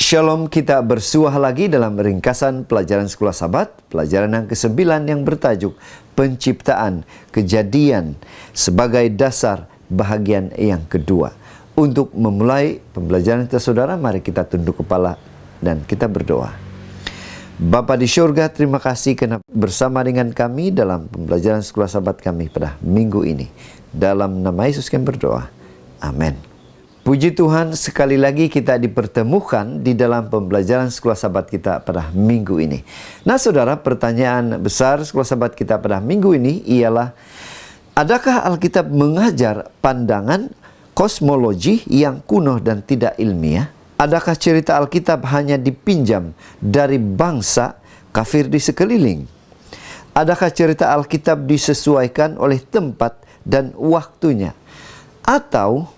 Shalom, kita bersuah lagi dalam ringkasan pelajaran Sekolah Sabat, pelajaran yang ke-9 yang bertajuk Penciptaan Kejadian sebagai dasar bahagian yang kedua. Untuk memulai pembelajaran kita saudara, mari kita tunduk kepala dan kita berdoa. Bapa di syurga, terima kasih karena bersama dengan kami dalam pembelajaran Sekolah Sabat kami pada minggu ini. Dalam nama Yesus kami berdoa. Amin. Puji Tuhan, sekali lagi kita dipertemukan di dalam pembelajaran Sekolah Sabat kita pada minggu ini. Nah saudara, pertanyaan besar Sekolah Sabat kita pada minggu ini ialah, adakah Alkitab mengajar pandangan kosmologi yang kuno dan tidak ilmiah? Adakah cerita Alkitab hanya dipinjam dari bangsa kafir di sekeliling? Adakah cerita Alkitab disesuaikan oleh tempat dan waktunya? Atau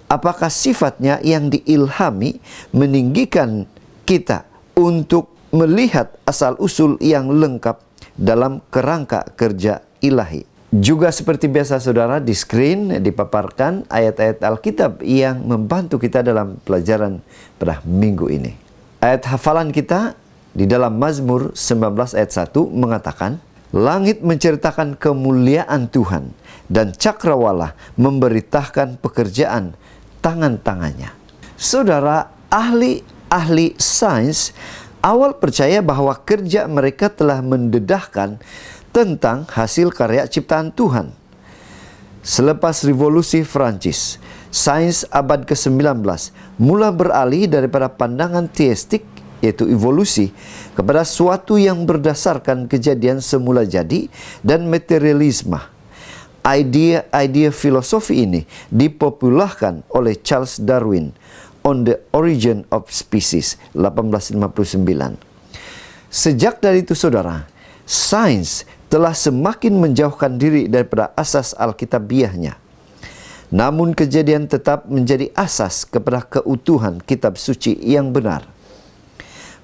apakah sifatnya yang diilhami meninggikan kita untuk melihat asal-usul yang lengkap dalam kerangka kerja ilahi? Juga seperti biasa saudara, di screen dipaparkan ayat-ayat Alkitab yang membantu kita dalam pelajaran pada minggu ini. Ayat hafalan kita di dalam Mazmur 19 ayat 1 mengatakan, langit menceritakan kemuliaan Tuhan dan cakrawala memberitakan pekerjaan tangan-tangannya. Saudara, ahli sains awal percaya bahwa kerja mereka telah mendedahkan tentang hasil karya ciptaan Tuhan. Selepas revolusi Prancis, sains abad ke-19 mula beralih daripada pandangan teistik, yaitu evolusi, kepada suatu yang berdasarkan kejadian semula jadi dan materialisme. Idea filosofi ini dipopularkan oleh Charles Darwin on the Origin of Species 1859. Sejak dari itu saudara, sains telah semakin menjauhkan diri daripada asas Alkitabiahnya. Namun kejadian tetap menjadi asas kepada keutuhan kitab suci yang benar.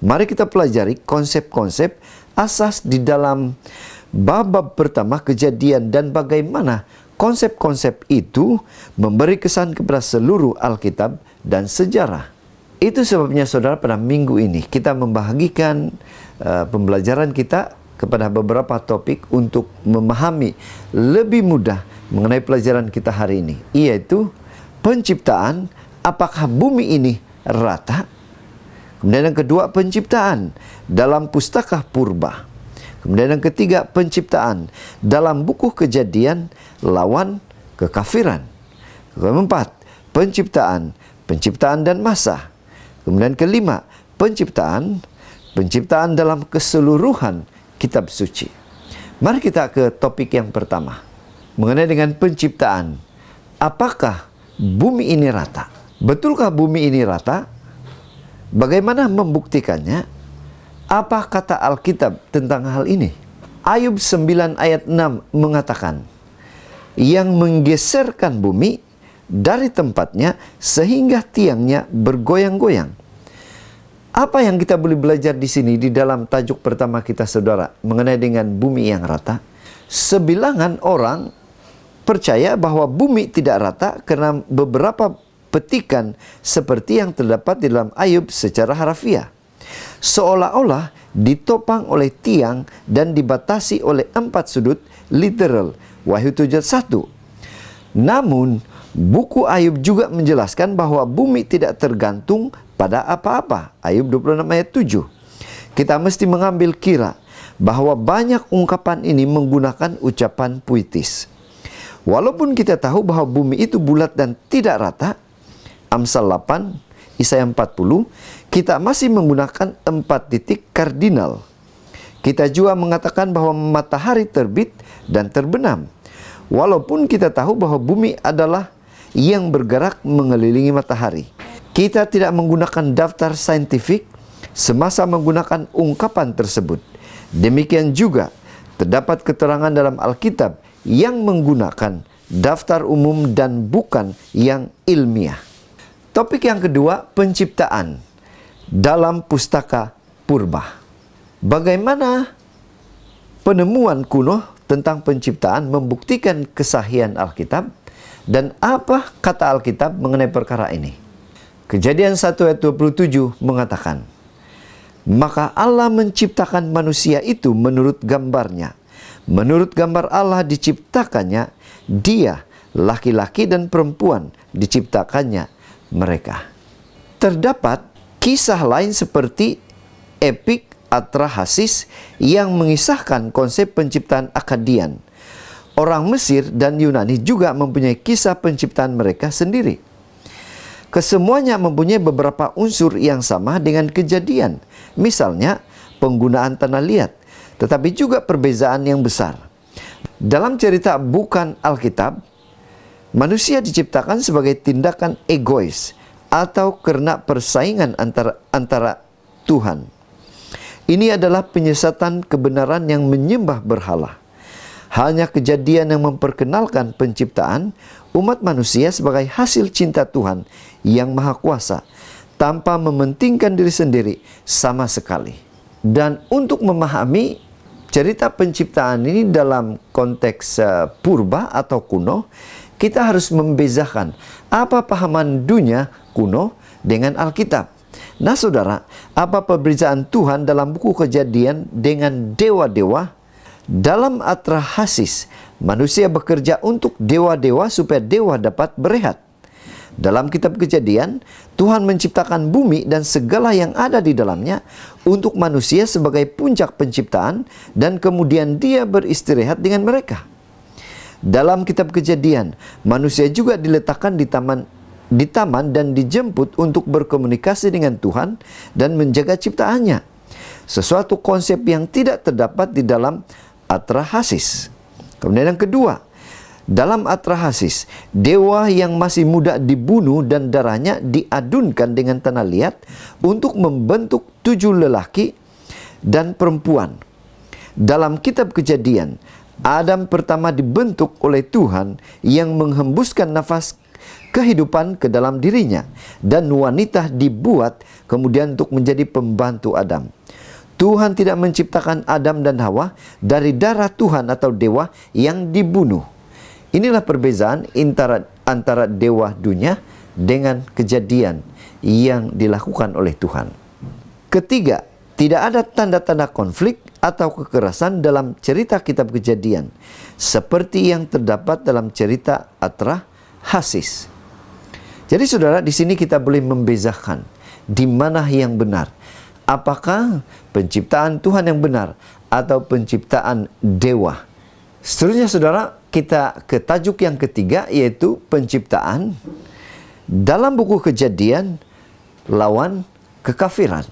Mari kita pelajari konsep-konsep asas di dalam bab pertama kejadian dan bagaimana konsep-konsep itu memberi kesan kepada seluruh Alkitab dan sejarah. Itu sebabnya saudara, pada minggu ini kita membahagikan pembelajaran kita kepada beberapa topik untuk memahami lebih mudah mengenai pelajaran kita hari ini, yaitu penciptaan, apakah bumi ini rata? Kemudian yang kedua, penciptaan dalam pustaka purba. Kemudian yang ketiga, penciptaan dalam buku Kejadian lawan kekafiran. Keempat, penciptaan dan masa. Kemudian kelima, penciptaan dalam keseluruhan kitab suci. Mari kita ke topik yang pertama, mengenai dengan penciptaan. Apakah bumi ini rata? Betulkah bumi ini rata? Bagaimana membuktikannya? Apa kata Alkitab tentang hal ini? Ayub 9 ayat 6 mengatakan, yang menggeserkan bumi dari tempatnya sehingga tiangnya bergoyang-goyang. Apa yang kita boleh belajar di sini di dalam tajuk pertama kita saudara mengenai dengan bumi yang rata? Sebilangan orang percaya bahwa bumi tidak rata karena beberapa petikan seperti yang terdapat di dalam Ayub secara harafiah, seolah-olah ditopang oleh tiang dan dibatasi oleh 4 sudut literal, Wahyu 7:1. Namun buku Ayub juga menjelaskan bahwa bumi tidak tergantung pada apa-apa, Ayub 26 ayat 7. Kita mesti mengambil kira bahwa banyak ungkapan ini menggunakan ucapan puitis. Walaupun kita tahu bahwa bumi itu bulat dan tidak rata, Amsal 8, Yesaya 40, kita masih menggunakan 4 titik kardinal. Kita juga mengatakan bahwa matahari terbit dan terbenam. Walaupun kita tahu bahwa bumi adalah yang bergerak mengelilingi matahari. Kita tidak menggunakan daftar saintifik semasa menggunakan ungkapan tersebut. Demikian juga terdapat keterangan dalam Alkitab yang menggunakan daftar umum dan bukan yang ilmiah. Topik yang kedua, penciptaan dalam pustaka purba. Bagaimana penemuan kuno tentang penciptaan membuktikan kesahihan Alkitab dan apa kata Alkitab mengenai perkara ini? Kejadian 1 ayat 27 mengatakan, maka Allah menciptakan manusia itu menurut gambarnya. Menurut gambar Allah diciptakannya dia, laki-laki dan perempuan diciptakannya mereka. Terdapat kisah lain seperti epik Atrahasis yang mengisahkan konsep penciptaan Akkadian. Orang Mesir dan Yunani juga mempunyai kisah penciptaan mereka sendiri. Kesemuanya mempunyai beberapa unsur yang sama dengan Kejadian. Misalnya, penggunaan tanah liat, tetapi juga perbezaan yang besar. Dalam cerita bukan Alkitab, manusia diciptakan sebagai tindakan egois atau karena persaingan antara Tuhan. Ini adalah penyesatan kebenaran yang menyembah berhala. Hanya Kejadian yang memperkenalkan penciptaan umat manusia sebagai hasil cinta Tuhan yang Maha Kuasa, tanpa mementingkan diri sendiri sama sekali. Dan untuk memahami cerita penciptaan ini dalam konteks purba atau kuno, kita harus membezakan apa pahaman dunia kuno dengan Alkitab. Nah saudara, apa perbedaan Tuhan dalam buku Kejadian dengan dewa-dewa? Dalam Atrahasis, manusia bekerja untuk dewa-dewa supaya dewa dapat berehat. Dalam kitab Kejadian, Tuhan menciptakan bumi dan segala yang ada di dalamnya untuk manusia sebagai puncak penciptaan, dan kemudian dia beristirahat dengan mereka. Dalam kitab Kejadian, manusia juga diletakkan di taman dan dijemput untuk berkomunikasi dengan Tuhan dan menjaga ciptaannya. Sesuatu konsep yang tidak terdapat di dalam Atrahasis. Kemudian yang kedua, dalam Atrahasis, dewa yang masih muda dibunuh dan darahnya diadunkan dengan tanah liat untuk membentuk 7 lelaki dan perempuan. Dalam kitab Kejadian, Adam pertama dibentuk oleh Tuhan yang menghembuskan nafas kehidupan ke dalam dirinya, dan wanita dibuat kemudian untuk menjadi pembantu Adam. Tuhan tidak menciptakan Adam dan Hawa dari darah Tuhan atau dewa yang dibunuh. Inilah perbezaan antara dewa dunia dengan Kejadian yang dilakukan oleh Tuhan. Ketiga, tidak ada tanda-tanda konflik atau kekerasan dalam cerita kitab Kejadian, seperti yang terdapat dalam cerita Atrahasis. Jadi saudara, di sini kita boleh membezakan di mana yang benar. Apakah penciptaan Tuhan yang benar atau penciptaan dewa? Seterusnya saudara, kita ke tajuk yang ketiga, yaitu penciptaan dalam buku Kejadian lawan kekafiran.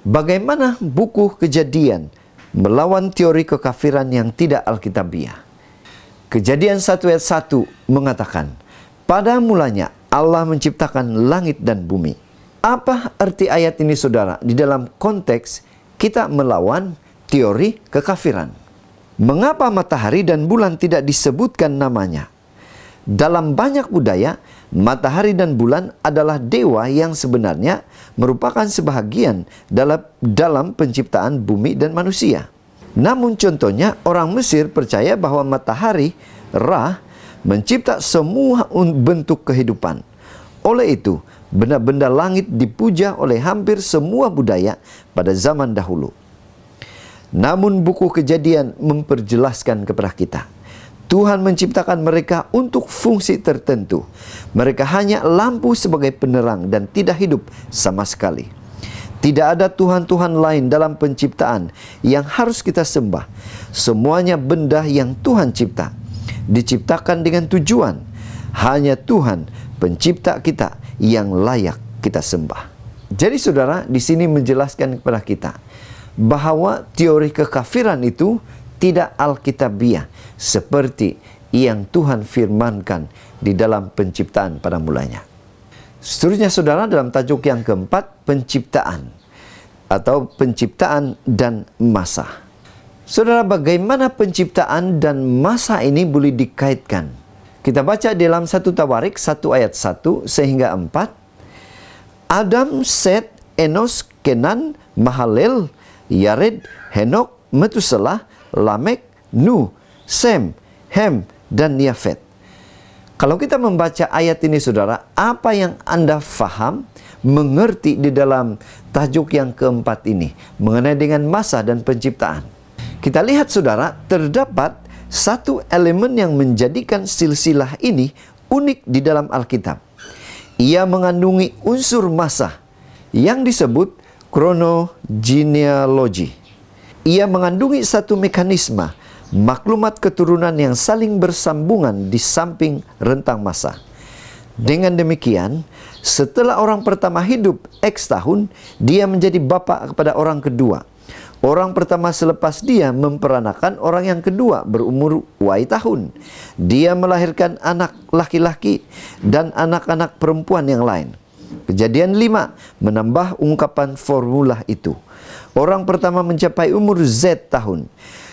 Bagaimana buku Kejadian melawan teori kekafiran yang tidak alkitabiah? Kejadian 1 ayat 1 mengatakan, pada mulanya Allah menciptakan langit dan bumi. Apa arti ayat ini saudara? Di dalam konteks kita melawan teori kekafiran. Mengapa matahari dan bulan tidak disebutkan namanya? Dalam banyak budaya, matahari dan bulan adalah dewa yang sebenarnya merupakan sebahagian dalam penciptaan bumi dan manusia. Namun contohnya, orang Mesir percaya bahwa matahari, Ra, mencipta semua bentuk kehidupan. Oleh itu, benda-benda langit dipuja oleh hampir semua budaya pada zaman dahulu. Namun buku Kejadian memperjelaskan kepada kita, Tuhan menciptakan mereka untuk fungsi tertentu. Mereka hanya lampu sebagai penerang dan tidak hidup sama sekali. Tidak ada Tuhan-Tuhan lain dalam penciptaan yang harus kita sembah. Semuanya benda yang Tuhan cipta, diciptakan dengan tujuan. Hanya Tuhan pencipta kita yang layak kita sembah. Jadi saudara, di sini menjelaskan kepada kita bahwa teori kekafiran itu tidak alkitabiah seperti yang Tuhan firmankan di dalam penciptaan pada mulanya. Seterusnya saudara, dalam tajuk yang keempat, penciptaan atau penciptaan dan masa. Saudara, bagaimana penciptaan dan masa ini boleh dikaitkan? Kita baca dalam 1 Tawarik 1 ayat 1 sehingga 4. Adam, Set, Enos, Kenan, Mahalel, Yared, Henok, Metuselah, Lamek, Nuh, Sem, Hem, dan Yafet. Kalau kita membaca ayat ini saudara, apa yang Anda faham, mengerti di dalam tajuk yang keempat ini, mengenai dengan masa dan penciptaan? Kita lihat saudara, terdapat satu elemen yang menjadikan silsilah ini unik di dalam Alkitab. Ia mengandungi unsur masa yang disebut kronogenealogi. Ia mengandungi satu mekanisme maklumat keturunan yang saling bersambungan di samping rentang masa. Dengan demikian, setelah orang pertama hidup X tahun, dia menjadi bapa kepada orang kedua. Orang pertama selepas dia memperanakan orang yang kedua berumur Y tahun. Dia melahirkan anak laki-laki dan anak-anak perempuan yang lain. Kejadian 5 menambah ungkapan formula itu. Orang pertama mencapai umur Z tahun.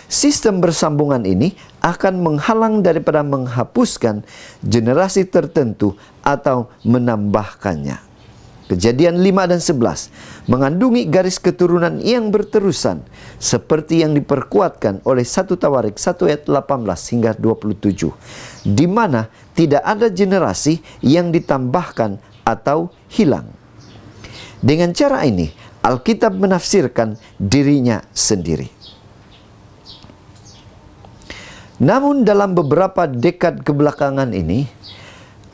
Sistem bersambungan ini akan menghalang daripada menghapuskan generasi tertentu atau menambahkannya. Kejadian 5 dan 11 mengandungi garis keturunan yang berterusan seperti yang diperkuatkan oleh 1 Tawarik 1 ayat 18 hingga 27, di mana tidak ada generasi yang ditambahkan atau hilang. Dengan cara ini, Alkitab menafsirkan dirinya sendiri. Namun dalam beberapa dekad kebelakangan ini,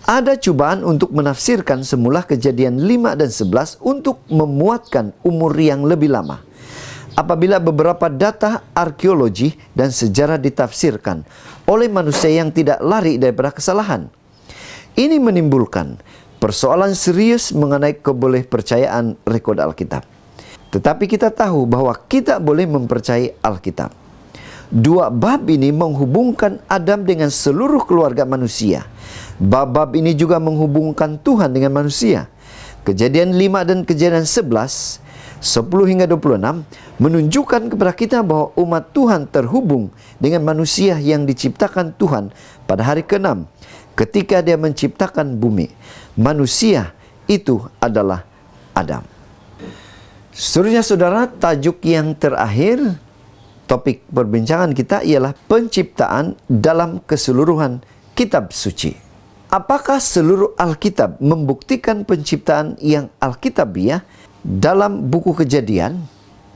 ada cobaan untuk menafsirkan semula Kejadian 5 dan 11 untuk memuatkan umur yang lebih lama. Apabila beberapa data arkeologi dan sejarah ditafsirkan oleh manusia yang tidak lari daripada kesalahan, ini menimbulkan persoalan serius mengenai kebolehpercayaan rekod Alkitab. Tetapi kita tahu bahwa kita boleh mempercayai Alkitab. Dua bab ini menghubungkan Adam dengan seluruh keluarga manusia. Bab-bab ini juga menghubungkan Tuhan dengan manusia. Kejadian 5 dan Kejadian 11, 10 hingga 26 menunjukkan kepada kita bahwa umat Tuhan terhubung dengan manusia yang diciptakan Tuhan pada hari ke-6 ketika dia menciptakan bumi. Manusia itu adalah Adam. Seterusnya saudara, tajuk yang terakhir topik perbincangan kita ialah penciptaan dalam keseluruhan kitab suci. Apakah seluruh Alkitab membuktikan penciptaan yang Alkitabiah dalam buku Kejadian?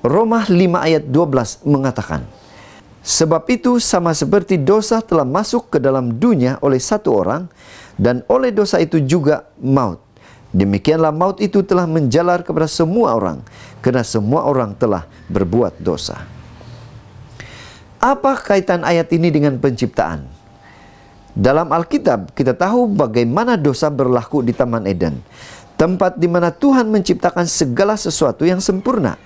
Roma 5 ayat 12 mengatakan, sebab itu sama seperti dosa telah masuk ke dalam dunia oleh satu orang, dan oleh dosa itu juga maut. Demikianlah maut itu telah menjalar kepada semua orang, karena semua orang telah berbuat dosa. Apa kaitan ayat ini dengan penciptaan? Dalam Alkitab kita tahu bagaimana dosa berlaku di Taman Eden, tempat di mana Tuhan menciptakan segala sesuatu yang sempurna.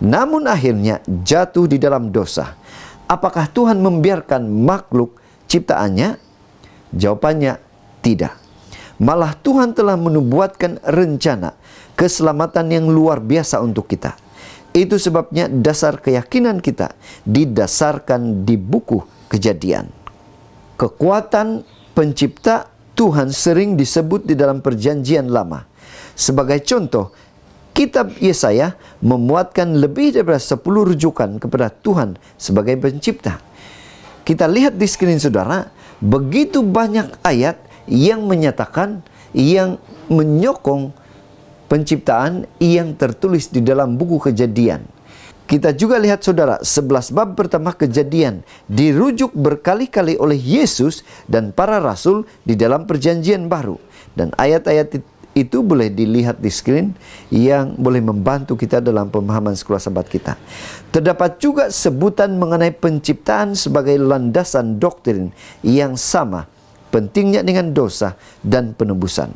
Namun akhirnya jatuh di dalam dosa. Apakah Tuhan membiarkan makhluk ciptaannya? Jawabannya tidak. Malah Tuhan telah menubuatkan rencana keselamatan yang luar biasa untuk kita. Itu sebabnya dasar keyakinan kita didasarkan di buku Kejadian. Kekuatan pencipta Tuhan sering disebut di dalam Perjanjian Lama. Sebagai contoh, kitab Yesaya memuatkan lebih daripada 10 rujukan kepada Tuhan sebagai pencipta. Kita lihat di skrin saudara, begitu banyak ayat yang menyatakan, yang menyokong penciptaan yang tertulis di dalam buku Kejadian. Kita juga lihat saudara, 11 bab pertama Kejadian dirujuk berkali-kali oleh Yesus dan para rasul di dalam Perjanjian Baru. Dan ayat-ayat itu boleh dilihat di skrin yang boleh membantu kita dalam pemahaman sekolah sahabat kita. Terdapat juga sebutan mengenai penciptaan sebagai landasan doktrin yang sama pentingnya dengan dosa dan penebusan.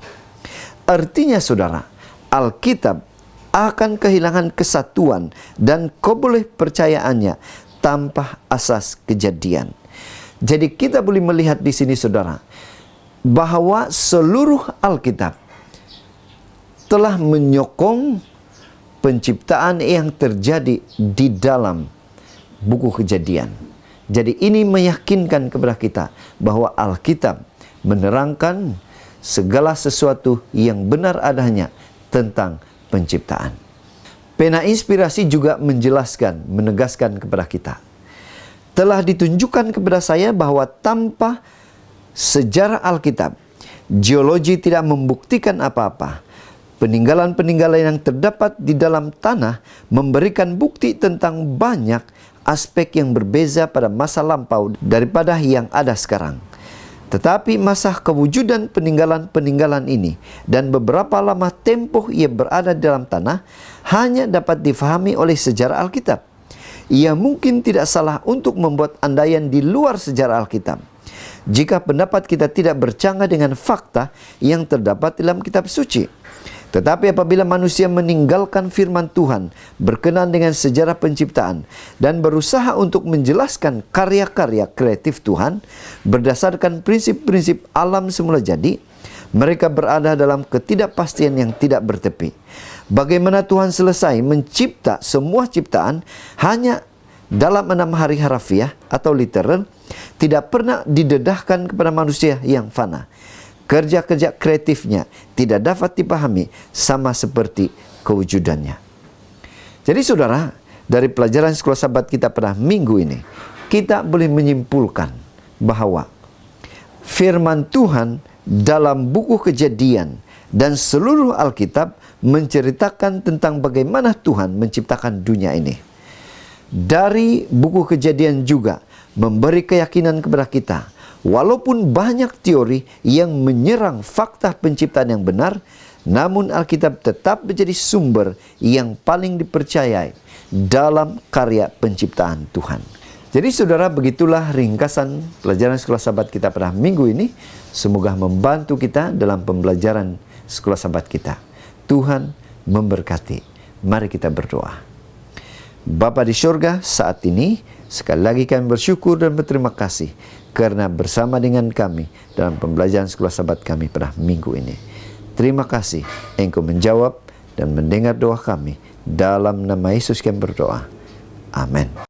Artinya saudara, Alkitab akan kehilangan kesatuan dan kebolehpercayaannya tanpa asas Kejadian. Jadi kita boleh melihat di sini saudara, bahwa seluruh Alkitab telah menyokong penciptaan yang terjadi di dalam buku Kejadian. Jadi ini meyakinkan kepada kita bahwa Alkitab menerangkan segala sesuatu yang benar adanya tentang penciptaan. Pena inspirasi juga menjelaskan, menegaskan kepada kita. Telah ditunjukkan kepada saya bahwa tanpa sejarah Alkitab, geologi tidak membuktikan apa-apa. Peninggalan-peninggalan yang terdapat di dalam tanah memberikan bukti tentang banyak aspek yang berbeza pada masa lampau daripada yang ada sekarang. Tetapi masa kewujudan peninggalan-peninggalan ini dan beberapa lama tempoh ia berada di dalam tanah hanya dapat difahami oleh sejarah Alkitab. Ia mungkin tidak salah untuk membuat andaian di luar sejarah Alkitab, jika pendapat kita tidak bercanggah dengan fakta yang terdapat dalam kitab suci. Tetapi apabila manusia meninggalkan firman Tuhan berkenaan dengan sejarah penciptaan dan berusaha untuk menjelaskan karya-karya kreatif Tuhan berdasarkan prinsip-prinsip alam semula jadi, mereka berada dalam ketidakpastian yang tidak bertepi. Bagaimana Tuhan selesai mencipta semua ciptaan hanya dalam 6 hari harafiah atau literal, tidak pernah didedahkan kepada manusia yang fana. Kerja-kerja kreatifnya tidak dapat dipahami sama seperti kewujudannya. Jadi saudara, dari pelajaran sekolah Sabat kita pada minggu ini, kita boleh menyimpulkan bahwa firman Tuhan dalam buku Kejadian dan seluruh Alkitab menceritakan tentang bagaimana Tuhan menciptakan dunia ini. Dari buku Kejadian juga memberi keyakinan kepada kita, walaupun banyak teori yang menyerang fakta penciptaan yang benar, namun Alkitab tetap menjadi sumber yang paling dipercayai dalam karya penciptaan Tuhan. Jadi saudara, begitulah ringkasan pelajaran sekolah Sabat kita pada minggu ini. Semoga membantu kita dalam pembelajaran sekolah Sabat kita. Tuhan memberkati. Mari kita berdoa. Bapa di surga, saat ini sekali lagi kami bersyukur dan berterima kasih karena bersama dengan kami dalam pembelajaran sekolah Sabat kami pada minggu ini. Terima kasih Engkau menjawab dan mendengar doa kami. Dalam nama Yesus kami berdoa. Amin.